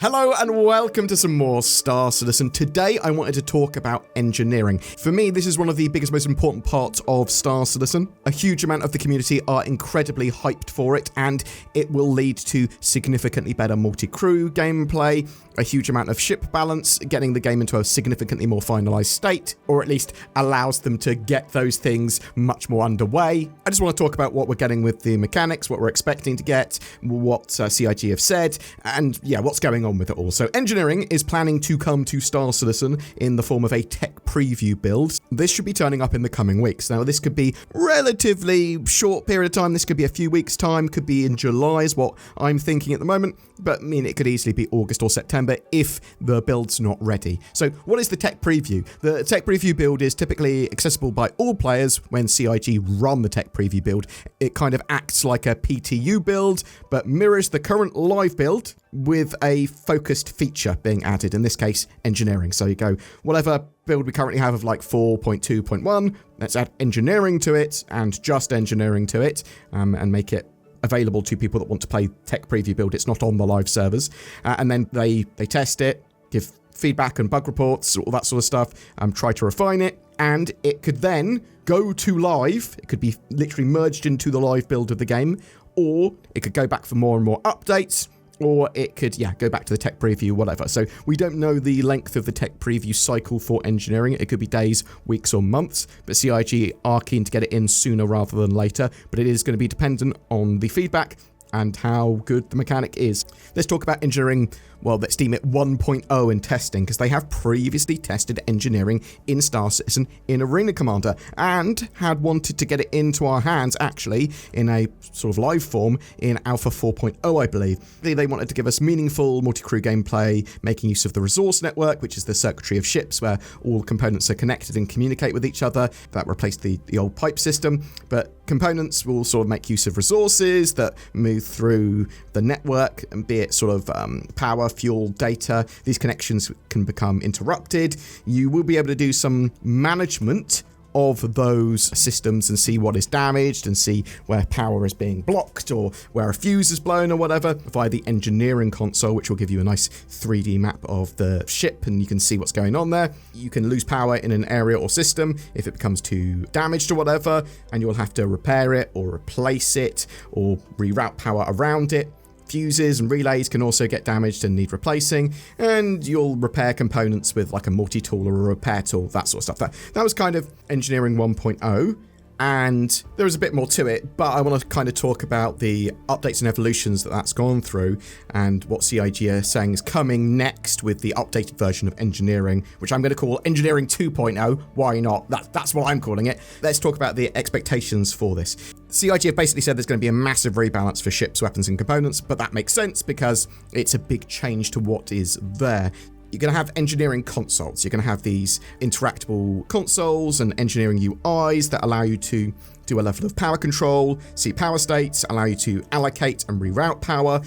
Hello and welcome to some more Star Citizen. Today I wanted to talk about engineering. For me, this is one of the biggest, most important parts of Star Citizen. A huge amount of the community are incredibly hyped for it, and it will lead to significantly better multi-crew gameplay, a huge amount of ship balance, getting the game into a significantly more finalized state, or at least allows them to get those things much more underway. I just want to talk about what we're getting with the mechanics, what we're expecting to get, what CIG have said, and yeah, what's going on with it all. So engineering is planning to come to Star Citizen in the form of a tech preview build. This should be turning up in the coming weeks. Now, this could be relatively short period of time. This could be a few weeks' time, could be in July is what I'm thinking at the moment, but I mean, it could easily be August or September if the build's not ready. So what is the tech preview? The tech preview build is typically accessible by all players when CIG run the tech preview build. It kind of acts like a PTU build, but mirrors the current live build with a focused feature being added, in this case, engineering. So you go, whatever build we currently have of like 4.2.1, let's add engineering to it and just engineering to it, and make it available to people that want to play tech preview build. It's not on the live servers. And then they test it, give feedback and bug reports, all that sort of stuff, try to refine it, and it could then go to live. It could be literally merged into the live build of the game, or it could go back for more and more updates, or it could, go back to the tech preview, whatever. So we don't know the length of the tech preview cycle for engineering. It could be days, weeks, or months, but CIG are keen to get it in sooner rather than later, but it is going to be dependent on the feedback and how good the mechanic is. Let's talk about engineering. Well, let's deem it 1.0 in testing, because they have previously tested engineering in Star Citizen in Arena Commander and had wanted to get it into our hands, actually, in a sort of live form in Alpha 4.0, I believe. They wanted to give us meaningful multi-crew gameplay, making use of the resource network, which is the circuitry of ships where all components are connected and communicate with each other. That replaced the old pipe system, but components will sort of make use of resources that move through the network, and be it sort of power, fuel, data. These connections can become interrupted. You will be able to do some management of those systems and see what is damaged and see where power is being blocked or where a fuse is blown or whatever via the engineering console, which will give you a nice 3D map of the ship and you can see what's going on there. You can lose power in an area or system if it becomes too damaged or whatever, and you'll have to repair it or replace it or reroute power around it. Fuses and relays can also get damaged and need replacing, and you'll repair components with like a multi-tool or a repair tool, that sort of stuff. That was kind of engineering 1.0, and there is a bit more to it, but I want to kind of talk about the updates and evolutions that's gone through and what CIG are saying is coming next with the updated version of engineering, which I'm going to call engineering 2.0. Why not? That's what I'm calling it. Let's talk about the expectations for this. CIG have basically said there's going to be a massive rebalance for ships, weapons, and components, but that makes sense because it's a big change to what is there. You're going to have engineering consoles. You're going to have these interactable consoles and engineering UIs that allow you to do a level of power control, see power states, allow you to allocate and reroute power.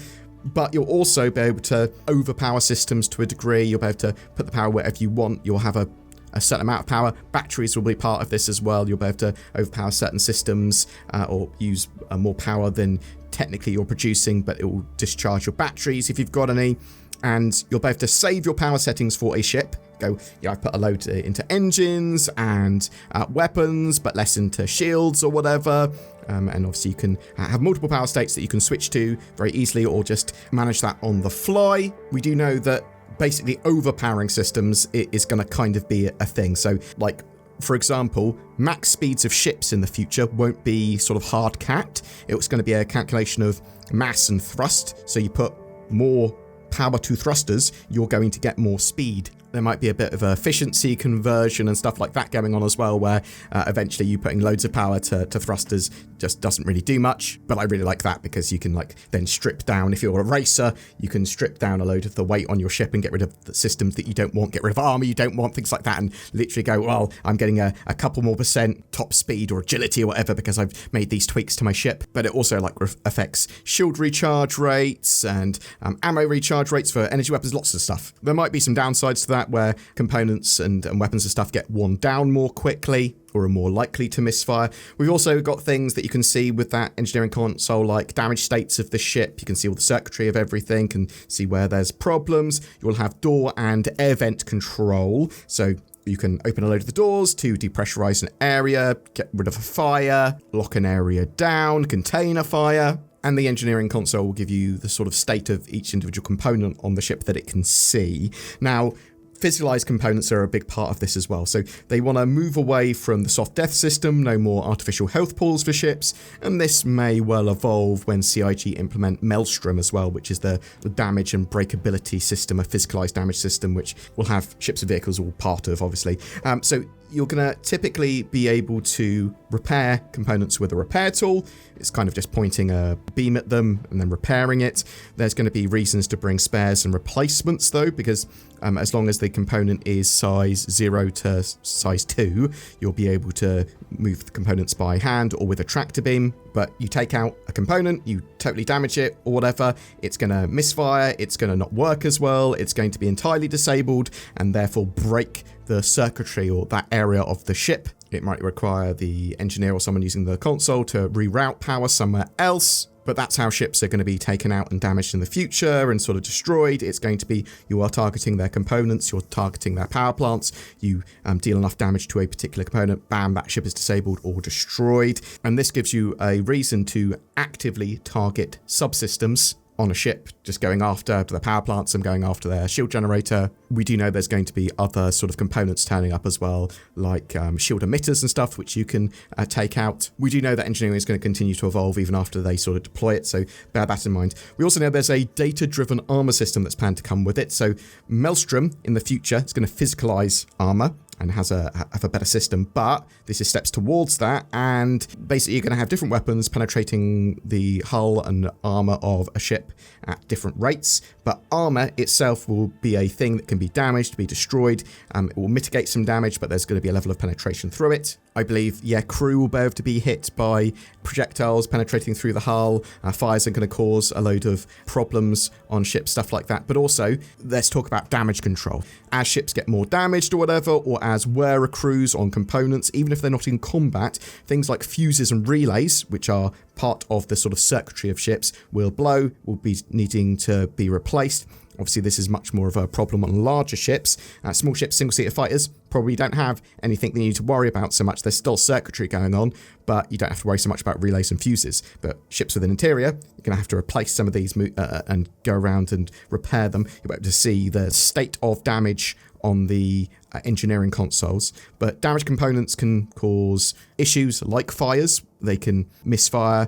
But you'll also be able to overpower systems to a degree. You'll be able to put the power wherever you want. You'll have a certain amount of power. Batteries will be part of this as well. You'll be able to overpower certain systems or use more power than technically you're producing, but it will discharge your batteries if you've got any. And you'll be able to save your power settings for a ship. Go, I've put a load into engines and weapons, but less into shields or whatever. And obviously you can have multiple power states that you can switch to very easily or just manage that on the fly. We do know that basically overpowering systems is going to kind of be a thing. So like, for example, max speeds of ships in the future won't be sort of hard capped. It's going to be a calculation of mass and thrust. So you put more power to thrusters, you're going to get more speed. There might be a bit of efficiency conversion and stuff like that going on as well, where eventually you putting loads of power to thrusters just doesn't really do much. But I really like that because you can like then strip down, if you're a racer, you can strip down a load of the weight on your ship and get rid of the systems that you don't want, get rid of armor you don't want, things like that, and literally go, well, I'm getting a couple more % top speed or agility or whatever because I've made these tweaks to my ship. But it also like affects shield recharge rates and ammo recharge rates for energy weapons, lots of stuff. There might be some downsides to that, that, where components and weapons and stuff get worn down more quickly or are more likely to misfire. We've also got things that you can see with that engineering console, like damage states of the ship. You can see all the circuitry of everything, can see where there's problems. You'll have door and air vent control, so you can open a load of the doors to depressurize an area, get rid of a fire, lock an area down, contain a fire. And the engineering console will give you the sort of state of each individual component on the ship that it can see. Now, physicalized components are a big part of this as well. So they want to move away from the soft death system, no more artificial health pools for ships, and this may well evolve when CIG implement Maelstrom as well, which is the damage and breakability system, a physicalized damage system, which will have ships and vehicles all part of, obviously. So you're going to typically be able to repair components with a repair tool. It's kind of just pointing a beam at them and then repairing it. There's going to be reasons to bring spares and replacements, though, because as long as the component is size 0 to size 2, you'll be able to move the components by hand or with a tractor beam. But you take out a component, you totally damage it or whatever, it's going to misfire, it's going to not work as well, it's going to be entirely disabled and therefore break the circuitry or that area of the ship. It might require the engineer or someone using the console to reroute power somewhere else. But that's how ships are going to be taken out and damaged in the future and sort of destroyed. It's going to be, you are targeting their components, you're targeting their power plants, you deal enough damage to a particular component, bam, that ship is disabled or destroyed. And this gives you a reason to actively target subsystems on a ship, just going after the power plants and going after their shield generator. We do know there's going to be other sort of components turning up as well, like shield emitters and stuff, which you can take out. We do know that engineering is going to continue to evolve even after they sort of deploy it, so bear that in mind. We also know there's a data-driven armor system that's planned to come with it, so Maelstrom in the future is going to physicalize armor and have a better system, but this is steps towards that, and basically you're going to have different weapons penetrating the hull and armor of a ship at different rates, but armor itself will be a thing that can be damaged, be destroyed. It will mitigate some damage, but there's going to be a level of penetration through it. I believe, crew will be able to be hit by projectiles penetrating through the hull. Fires are going to cause a load of problems on ships, stuff like that. But also, let's talk about damage control. As ships get more damaged or whatever, or as wear accrues on components, even if they're not in combat, things like fuses and relays, which are part of the sort of circuitry of ships, will be needing to be replaced. Obviously, this is much more of a problem on larger ships. Small ships, single-seater fighters, probably don't have anything they need to worry about so much. There's still circuitry going on, but you don't have to worry so much about relays and fuses. But ships with an interior, you're going to have to replace some of these and go around and repair them. You'll be able to see the state of damage on the engineering consoles. But damaged components can cause issues like fires. They can misfire,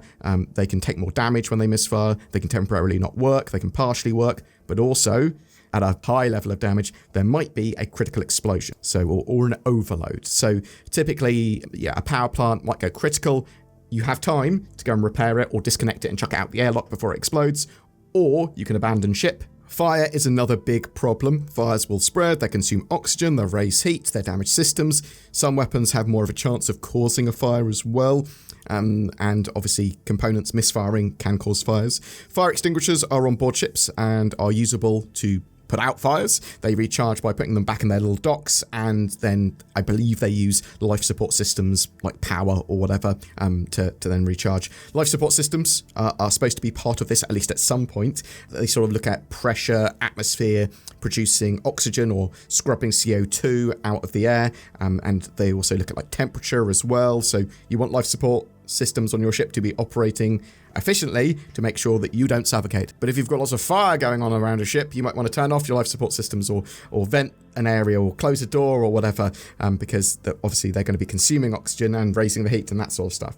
they can take more damage when they misfire, they can temporarily not work, they can partially work, but also at a high level of damage, there might be a critical explosion, or an overload. So typically, a power plant might go critical. You have time to go and repair it or disconnect it and chuck it out the airlock before it explodes, or you can abandon ship. Fire is another big problem. Fires will spread, they consume oxygen, they raise heat, they damage systems. Some weapons have more of a chance of causing a fire as well. And obviously components misfiring can cause fires. Fire extinguishers are on board ships and are usable to put out fires. They recharge by putting them back in their little docks, and then I believe they use life support systems like power or whatever to then recharge. Life support systems are supposed to be part of this, at least at some point. They sort of look at pressure, atmosphere, producing oxygen or scrubbing CO2 out of the air, and they also look at like temperature as well. So you want life support systems on your ship to be operating efficiently to make sure that you don't suffocate. But if you've got lots of fire going on around a ship, you might want to turn off your life support systems or vent an area or close a door or whatever, because obviously they're going to be consuming oxygen and raising the heat and that sort of stuff.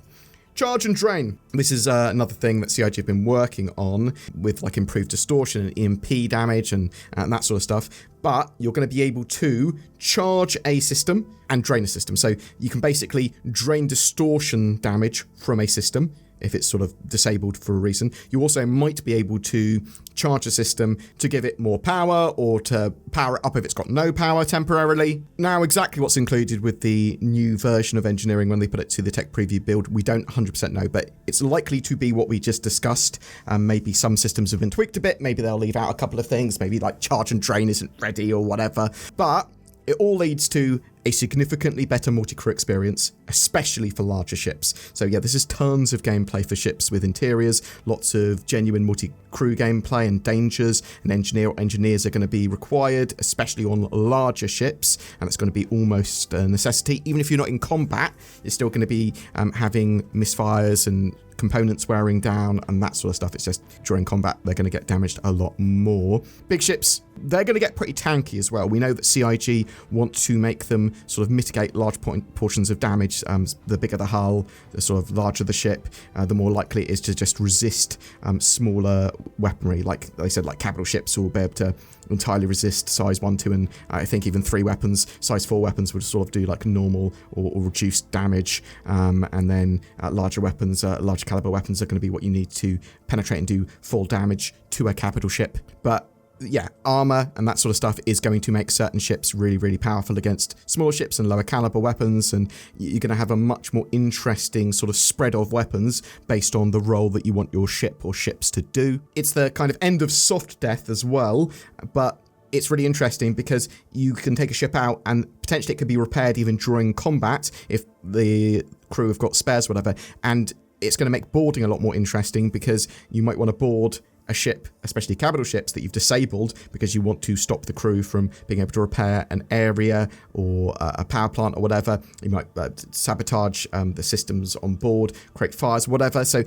Charge and drain. This is another thing that CIG have been working on with like improved distortion and EMP damage and that sort of stuff. But you're going to be able to charge a system and drain a system. So you can basically drain distortion damage from a system, if it's sort of disabled for a reason. You also might be able to charge a system to give it more power or to power it up if it's got no power temporarily. Now, exactly what's included with the new version of engineering when they put it to the tech preview build, we don't 100% know, but it's likely to be what we just discussed. Maybe some systems have been tweaked a bit. Maybe they'll leave out a couple of things. Maybe like charge and drain isn't ready or whatever. But it all leads to a significantly better multi-crew experience, especially for larger ships. So yeah, this is tons of gameplay for ships with interiors, lots of genuine multi-crew gameplay and dangers. An engineer or engineers are going to be required, especially on larger ships, and it's going to be almost a necessity. Even if you're not in combat, you're still going to be having misfires and components wearing down and that sort of stuff. It's just during combat, they're going to get damaged a lot more. Big ships, they're going to get pretty tanky as well. We know that CIG want to make them sort of mitigate large portions of damage. The bigger the hull, the sort of larger the ship, the more likely it is to just resist smaller weaponry. Like they said, like capital ships will be able to entirely resist size 1, 2, and I think even 3 weapons. Size 4 weapons would sort of do like normal or reduced damage, and then larger weapons, larger caliber weapons are going to be what you need to penetrate and do full damage to a capital ship. But yeah, armor and that sort of stuff is going to make certain ships really, really powerful against smaller ships and lower caliber weapons, and you're going to have a much more interesting sort of spread of weapons based on the role that you want your ship or ships to do. It's the kind of end of soft death as well, but it's really interesting because you can take a ship out and potentially it could be repaired even during combat if the crew have got spares, whatever, and it's going to make boarding a lot more interesting because you might want to board a ship, especially capital ships that you've disabled because you want to stop the crew from being able to repair an area or a power plant or whatever. You might sabotage the systems on board, create fires, whatever. So,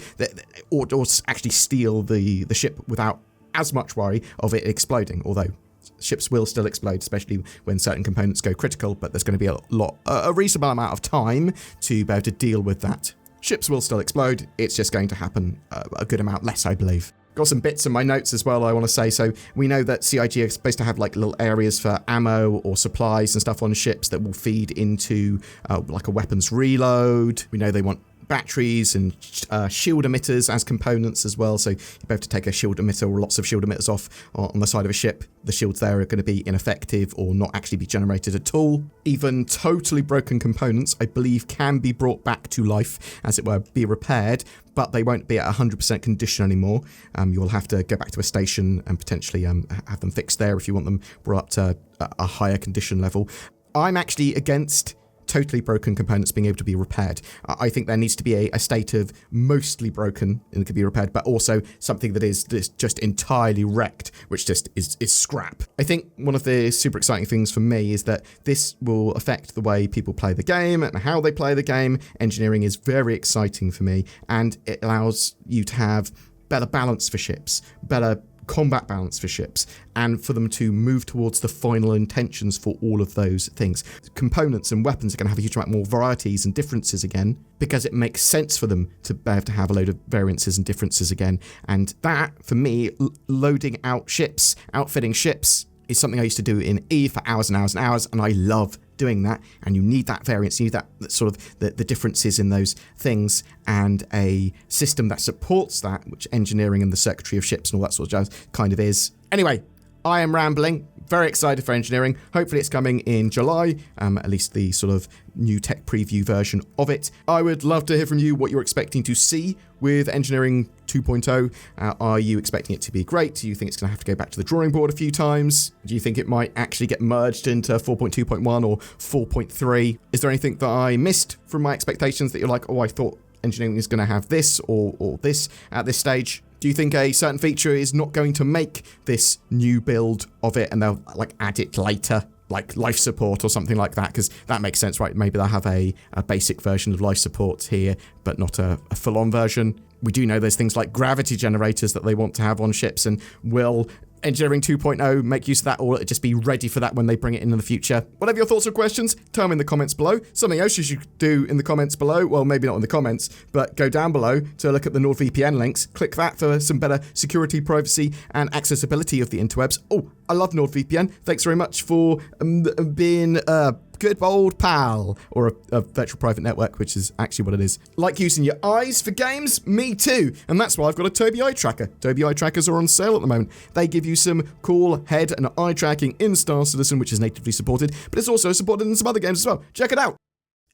or actually steal the ship without as much worry of it exploding, although ships will still explode, especially when certain components go critical, but there's going to be a reasonable amount of time to be able to deal with that. Ships will still explode, it's just going to happen a good amount less, I believe. Got some bits in my notes as well I want to say. So we know that CIG are supposed to have like little areas for ammo or supplies and stuff on ships that will feed into like a weapons reload. We know they want batteries and shield emitters as components as well, so you'll be able to take a shield emitter or lots of shield emitters off on the side of a ship. The shields there are going to be ineffective or not actually be generated at all. Even totally broken components, I believe, can be brought back to life, as it were, be repaired, but they won't be at 100% condition anymore. You'll have to go back to a station and potentially have them fixed there if you want them brought up to a higher condition level. I'm actually against totally broken components being able to be repaired. I think there needs to be a state of mostly broken and it can be repaired, but also something that is just entirely wrecked, which just is scrap. I think one of the super exciting things for me is that this will affect the way people play the game and how they play the game. Engineering is very exciting for me, and it allows you to have better balance for ships, better combat balance for ships, and for them to move towards the final intentions for all of those things. Components and weapons are going to have a huge amount more varieties and differences again, because it makes sense for them to be able to have a load of variances and differences again. And that, for me, loading out ships, outfitting ships, is something I used to do in E for hours and hours and hours, and I love doing that. And you need that variance, you need that sort of the differences in those things, and a system that supports that, which engineering and the circuitry of ships and all that sort of jazz kind of is. Anyway, I am rambling. Very excited for engineering. Hopefully it's coming in July, at least the sort of new tech preview version of it. I would love to hear from you what you're expecting to see with engineering 2.0. Are you expecting it to be great? Do you think it's going to have to go back to the drawing board a few times? Do you think it might actually get merged into 4.2.1 or 4.3? Is there anything that I missed from my expectations that you're like, oh, I thought engineering is going to have this or this at this stage? Do you think a certain feature is not going to make this new build of it and they'll like add it later, like life support or something like that? Because that makes sense, right? Maybe they'll have a basic version of life support here, but not a full-on version. We do know there's things like gravity generators that they want to have on ships, and will engineering 2.0 make use of that, or will it just be ready for that when they bring it in the future? Whatever your thoughts or questions, tell me in the comments below. Something else you should do in the comments below, well, maybe not in the comments, but go down below to look at the NordVPN links. Click that for some better security, privacy, and accessibility of the interwebs. Oh, I love NordVPN. Thanks very much for being good old pal, or a virtual private network, which is actually what it is. Like using your eyes for games? Me too. And that's why I've got a Tobii eye tracker. Tobii eye trackers are on sale at the moment. They give you some cool head and eye tracking in Star Citizen, which is natively supported, but it's also supported in some other games as well. Check it out.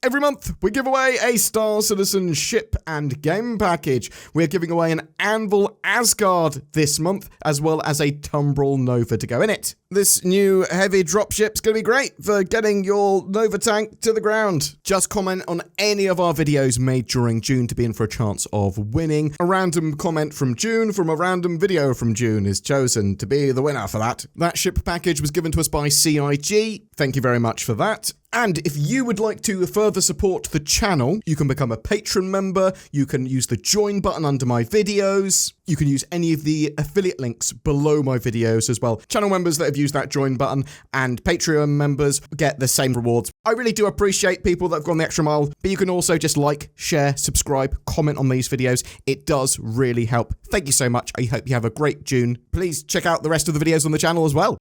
Every month, we give away a Star Citizen ship and game package. We're giving away an Anvil Asgard this month, as well as a Tumbril Nova to go in it. This new heavy dropship's going to be great for getting your Nova tank to the ground. Just comment on any of our videos made during June to be in for a chance of winning. A random comment from June from a random video from June is chosen to be the winner for that. That ship package was given to us by CIG. Thank you very much for that. And if you would like to further support the channel, you can become a patron member, you can use the join button under my videos, you can use any of the affiliate links below my videos as well. Channel members that have used that join button and Patreon members get the same rewards. I really do appreciate people that have gone the extra mile, but you can also just like, share, subscribe, comment on these videos. It does really help. Thank you so much. I hope you have a great June. Please check out the rest of the videos on the channel as well.